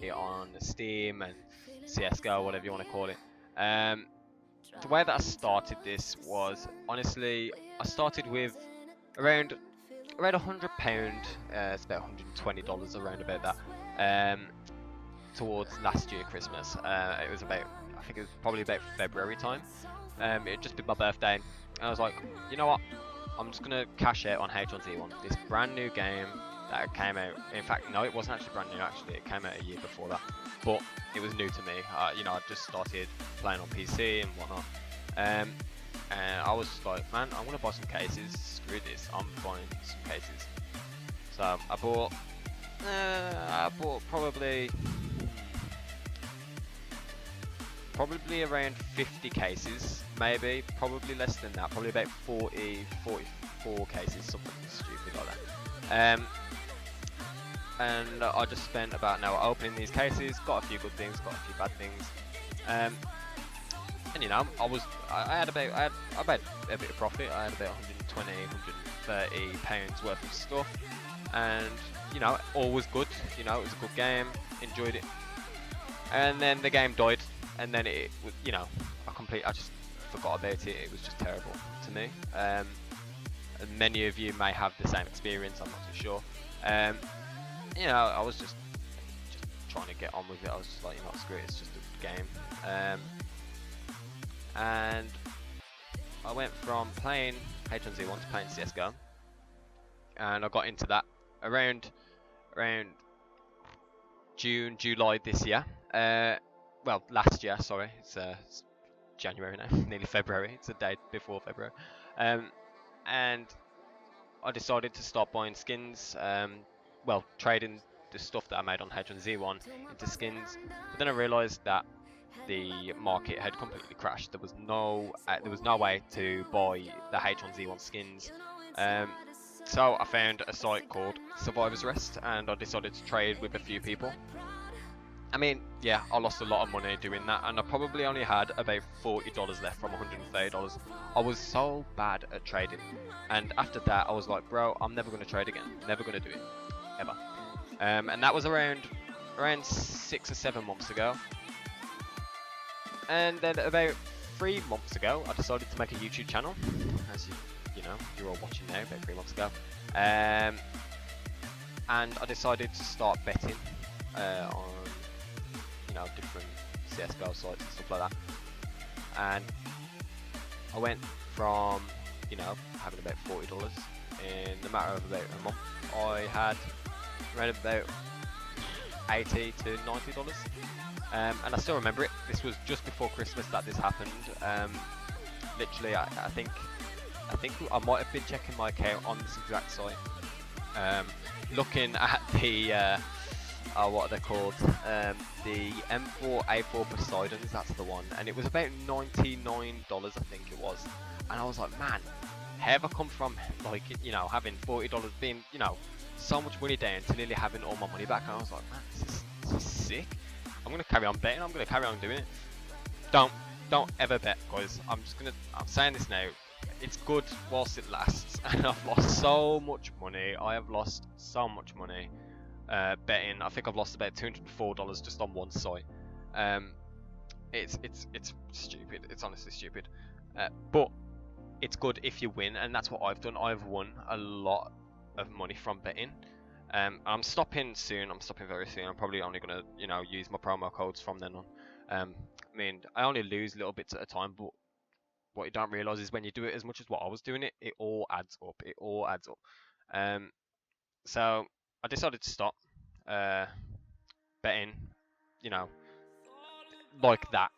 it on Steam and CSGO, whatever you want to call it. The way that I started this was, honestly, I started with around £100. It's about $120 around about that. Towards last year Christmas. It was about, I think it was probably about February time. It had just been my birthday, and I was like, you know what? I'm just gonna cash out on H1Z1, this brand new game that came out. In fact, no, it wasn't actually brand new. Actually, it came out a year before that, but it was new to me. You know, I just started playing on PC and whatnot, and I was just like, man, I'm gonna buy some cases. Screw this, I'm buying some cases. So I bought probably around 50 cases, maybe, probably less than that, probably about 44 cases, something stupid like that. And I just spent about an hour opening these cases, got a few good things, got a few bad things, and you know, I had a bit of profit. I had about 120, 130 pounds worth of stuff, and you know, all was good. You know, it was a good game, enjoyed it, and then the game died. And then it, you know, I just forgot about it. It was just terrible to me. And many of you may have the same experience. I'm not too sure. You know, I was just trying to get on with it. I was just like, you know, screw it. It's just a game. And I went from playing H1Z1 to playing CSGO, and I got into that around June, July this year. Well, last year, sorry, it's January now, nearly February, it's a day before February, and I decided to start buying skins, well, trading the stuff that I made on H1Z1 into skins, but then I realised that the market had completely crashed. There was no way to buy the H1Z1 skins, so I found a site called Survivor's Rest, and I decided to trade with a few people. I mean, yeah, I lost a lot of money doing that, and I probably only had about $40 left from $130. I was so bad at trading, and after that I was like, bro, I'm never going to trade again, never going to do it, ever. And that was around 6 or 7 months ago. And then about 3 months ago, I decided to make a YouTube channel, as you know, you're all watching now, about 3 months ago. And I decided to start betting on, you know, different CSGO sites and stuff like that. And I went from, you know, having about $40 in the matter of about a month. I had around about $80 to $90. And I still remember it. This was just before Christmas that this happened. Literally, I think I might have been checking my account on this exact site, looking at the what are they called? The M4A4 Poseidons, that's the one, and it was about $99, I think it was. And I was like, man, how have I come from, like, you know, having $40 being, you know, so much money down to nearly having all my money back? And I was like, man, this is sick. I'm gonna carry on betting. I'm gonna carry on doing it. Don't ever bet, guys. I'm saying this now. It's good whilst it lasts, and I've lost so much money. I have lost so much money betting. I think I've lost about $204 just on one site. It's stupid. It's honestly stupid. But it's good if you win, and that's what I've done. I've won a lot of money from betting. I'm stopping soon. I'm stopping very soon. I'm probably only gonna, you know, use my promo codes from then on. I mean, I only lose little bits at a time, but what you don't realise is when you do it as much as what I was doing it, it all adds up. It all adds up. So I decided to stop betting, you know, like that.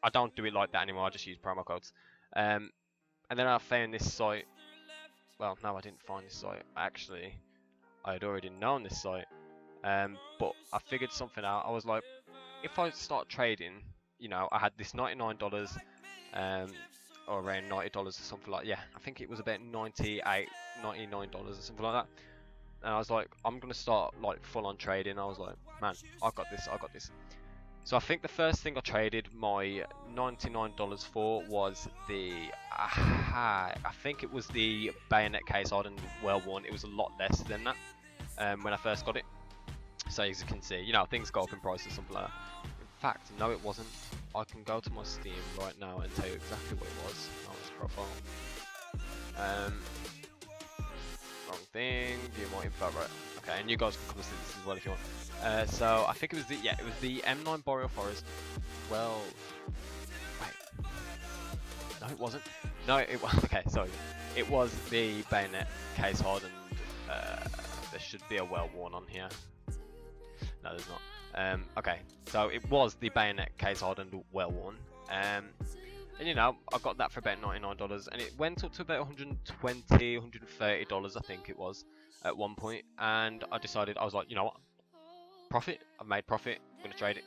I don't do it like that anymore. I just use promo codes. And then I found this site. Well, no, I didn't find this site. Actually, I had already known this site. But I figured something out. I was like, if I start trading, you know, I had this $99, or around $90 or something like, yeah, I think it was about $99 or something like that. And I was like, I'm gonna start like full on trading. I was like, man, I got this. So I think the first thing I traded my $99 for was the, I think it was the Bayonet case Hardened Well Worn. It was a lot less than that when I first got it. So as you can see, you know, things go up in price or something like that. In fact, no, it wasn't. I can go to my Steam right now and tell you exactly what it was. Oh, it's profile. Wrong thing. View more info, right? Okay, and you guys can come and see this as well if you want. So I think it was the M9 Boreal Forest. Well, wait. No, it wasn't. No, it was. Okay, sorry. It was the Bayonet case hardened. There should be a well worn on here. No, there's not. Okay, so it was the Bayonet case hardened well worn. And you know, I got that for about $99, and it went up to about $120, $130, I think it was, at one point. And I decided, I was like, you know what, profit. I've made profit. I'm gonna trade it.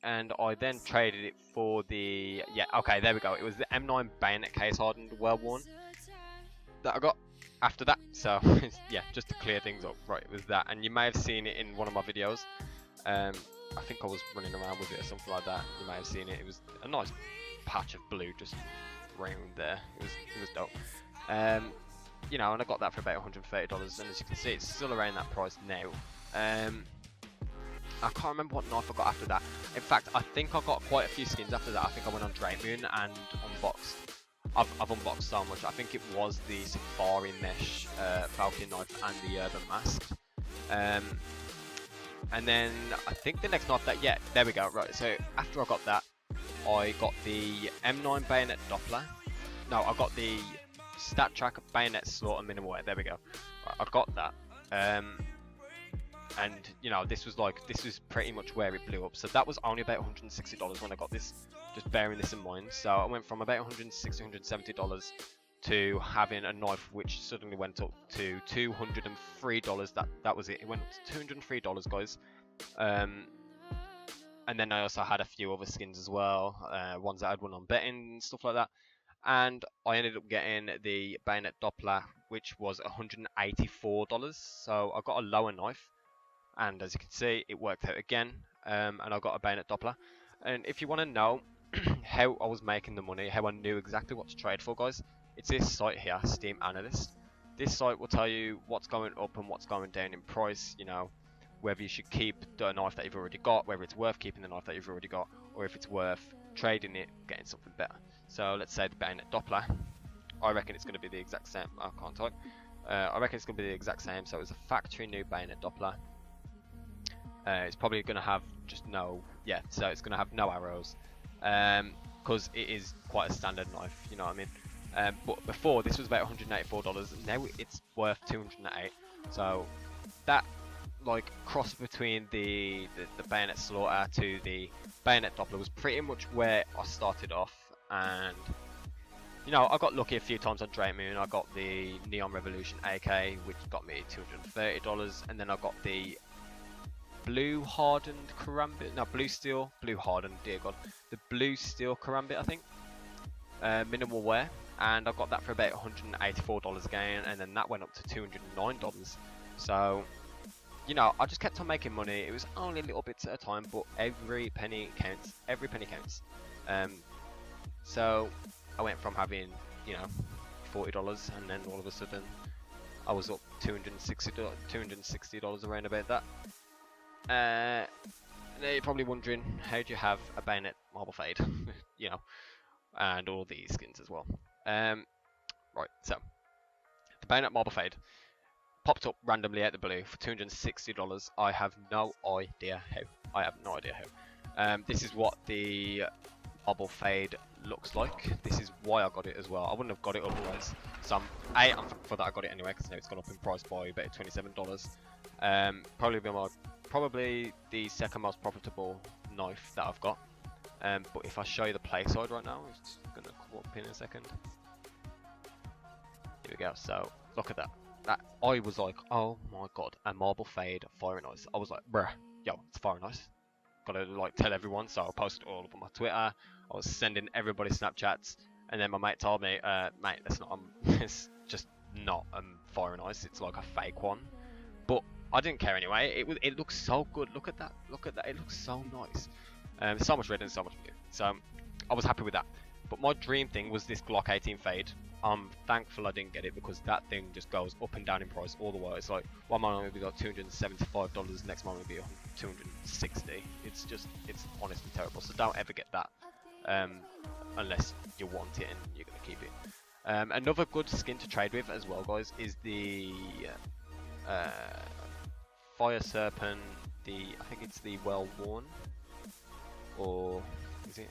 And I then traded it for the okay, there we go. It was the M9 Bayonet case hardened well worn that I got after that. So yeah, just to clear things up, right? It was that, and you may have seen it in one of my videos. I think I was running around with it or something like that. You may have seen it. It was a nice patch of blue just around there. It was dope. You know, and I got that for about $130, and as you can see, it's still around that price now. I can't remember what knife I got after that. In fact, I think I got quite a few skins after that. I think I went on Drake Moon and unboxed. I've unboxed so much. I think it was the Safari Mesh Falcon knife and the Urban Mask. And then I think the next knife that, yeah, there we go. Right, so after I got that, I got the M9 Bayonet Doppler. No, I got the Stat Track Bayonet Slaughter Minimal Wear. There we go. Right, I got that. And you know, this was pretty much where it blew up. So that was only about $160 when I got this. Just bearing this in mind. So I went from about $160, $170 to having a knife which suddenly went up to $203. That was it. It went up to $203, guys. And then I also had a few other skins as well, ones that I'd won on betting and stuff like that. And I ended up getting the Bayonet Doppler, which was $184. So I got a lower knife, and as you can see, it worked out again. And I got a Bayonet Doppler. And if you want to know how I was making the money, how I knew exactly what to trade for, guys, it's this site here, Steam Analyst. This site will tell you what's going up and what's going down in price, you know, whether you should keep the knife that you've already got, whether it's worth keeping the knife that you've already got, or if it's worth trading it, getting something better. So let's say the Bayonet Doppler, I reckon it's going to be the exact same. I can't type. I reckon it's going to be the exact same. So it's a factory new Bayonet Doppler. It's probably going to have just no, so it's going to have no arrows, because it is quite a standard knife, you know what I mean. But before, this was about $184, now it's worth $208. So that like cross between the Bayonet Slaughter to the Bayonet Doppler was pretty much where I started off. And you know, I got lucky a few times on Drake Moon. I got the Neon Revolution AK, which got me $230, and then I got the blue hardened karambit, no, blue hardened, dear god, the blue steel karambit, I think, minimal wear, and I got that for about $184 again, and then that went up to $209. So you know, I just kept on making money. It was only little bits at a time, but every penny counts. Every penny counts. So I went from having, you know, $40, and then all of a sudden I was up $260 around about that. Now you're probably wondering, how do you have a Bayonet Marble Fade? You know, and all these skins as well. Right, so the Bayonet Marble Fade popped up randomly out the blue for $260. I have no idea how. This is what the Marble Fade looks like. This is why I got it as well. I wouldn't have got it otherwise. So I'm thankful that I got it anyway, because now it's gone up in price by about $27. Probably the second most profitable knife that I've got. But if I show you the play side right now, it's gonna come up in a second. Here we go. So look at that. I was like, oh my god, a Marble Fade firing ice. I was like, bruh, yo, it's firing ice. Gotta like tell everyone. So I posted all over my Twitter. I was sending everybody Snapchats, and then my mate told me, mate, that's not, it's just not firing ice. It's like a fake one. But I didn't care anyway. It looks so good. Look at that. It looks so nice. So much red and so much blue. So I was happy with that. But my dream thing was this Glock 18 Fade. I'm thankful I didn't get it, because that thing just goes up and down in price all the way. It's like one month we got $275, next month will be $260. It's honestly terrible. So don't ever get that, unless you want it and you're gonna keep it. Another good skin to trade with as well, guys, is the Fire Serpent. I think it's the Well Worn, or is it?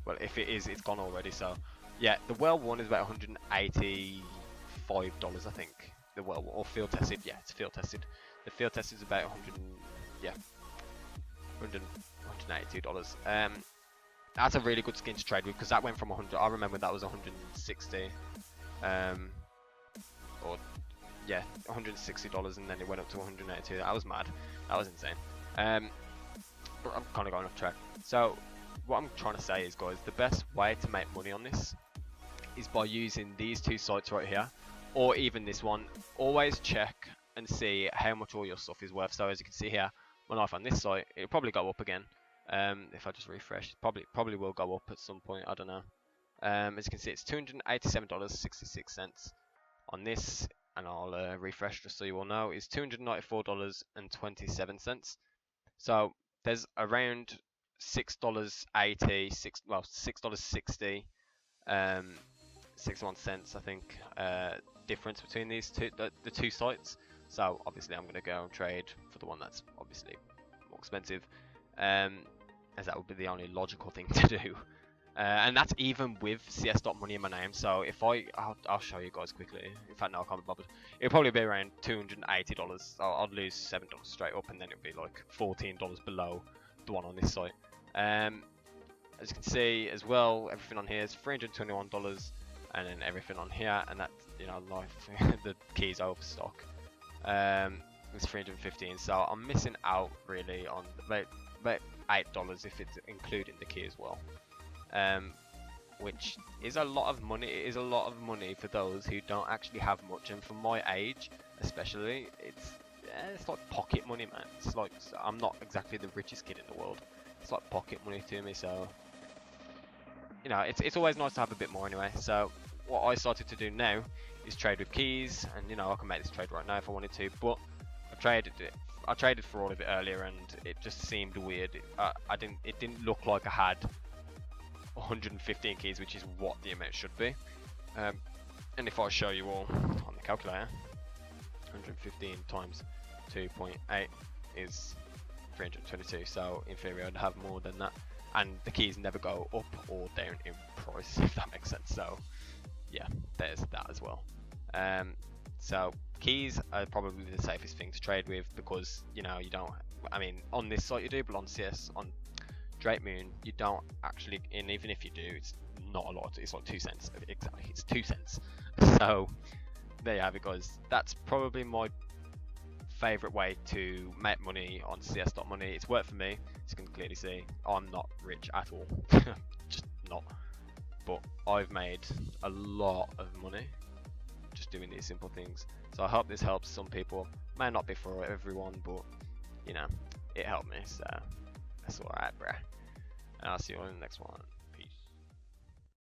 Well, if it is, it's gone already. So yeah, the Well Worn is about $185, I think. The Well Worn, or field tested. Yeah, it's field tested. The field tested is about $182. That's a really good skin to trade with, because that went from 100. I remember that was 160. Or yeah, $160, and then it went up to 182. That was mad. That was insane. But I'm kind of going off track. So what I'm trying to say is, guys, the best way to make money on this is by using these two sites right here, or even this one. Always check and see how much all your stuff is worth. So as you can see here, my knife on this site, it'll probably go up again. If I just refresh, probably will go up at some point. I don't know. As you can see, it's $287.66 on this, and I'll refresh just so you all know. It's $294.27. So there's around $6.80, $6.60, 61 cents, I think, difference between these two, the two sites. So obviously I'm going to go and trade for the one that's obviously more expensive, as that would be the only logical thing to do. And that's even with cs.money in my name. So if I'll show you guys quickly. In fact, no, I can't be bothered. It'll probably be around $280. So I'd lose $7 straight up, and then it'll be like $14 below the one on this site. As you can see as well, everything on here is $321, and then everything on here, and that, you know, the keys overstock, it's $315. So I'm missing out really on about $8 if it's including the key as well. Which is a lot of money. It is a lot of money for those who don't actually have much, and for my age especially, it's like pocket money, man. It's like, I'm not exactly the richest kid in the world. It's like pocket money to me. So you know, it's always nice to have a bit more anyway. So what I started to do now is trade with keys, and you know, I can make this trade right now if I wanted to, but I traded for all of it earlier, and it just seemed weird. It didn't look like I had 115 keys, which is what the amount should be. And if I show you all on the calculator, 115 times 2.8 is 322. So in theory, I'd have more than that. And the keys never go up or down in price, if that makes sense. So yeah, there's that as well. So keys are probably the safest thing to trade with, because you know, you don't, I mean, on this site you do, but on CS, on Drake Moon, you don't actually, and even if you do, it's not a lot. It's like 2 cents. Exactly, it's 2 cents. So there you have it, guys. That's probably my favorite way to make money on cs.money. It's worked for me, as you can clearly see. I'm not rich at all, just not. But I've made a lot of money just doing these simple things. So I hope this helps some people. May not be for everyone, but you know, it helped me. So that's alright, bruh. And I'll see you on the next one.